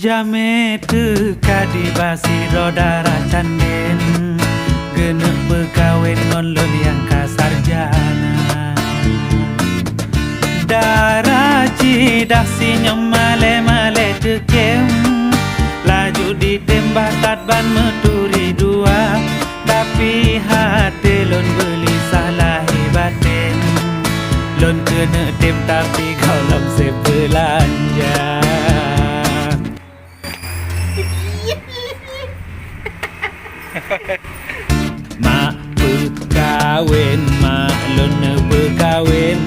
Jame teka di basi rodara canden genep pegawai non yang kasarjana daraji dasi nyemale male tekem laju ditembak tatban meturi dua tapi hati lon beli salah hebaten lon kena tem tapi kau lam sebelanja. Mak pekawin, mak lun pekawin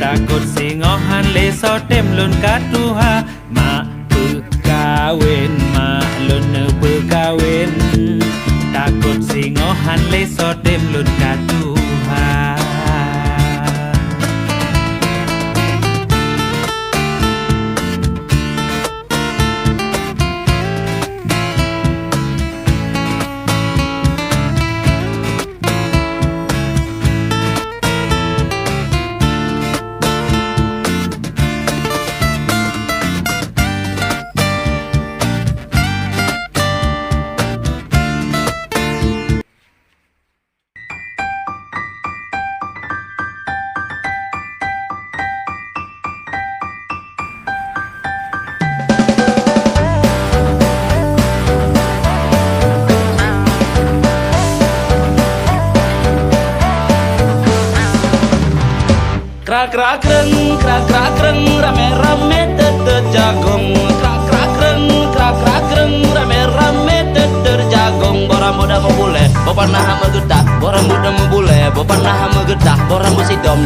takut singohan leso tem lun katuha. Mak pekawin, mak lun pekawin takut singohan leso tem lun katuha. Krak krak kreng rame rame teter jagong. Krak kreng rame rame teter jagong. Borang muda membule, bopan nah megetah. Borang muda membule, bopan nah megetah. Borang musidom.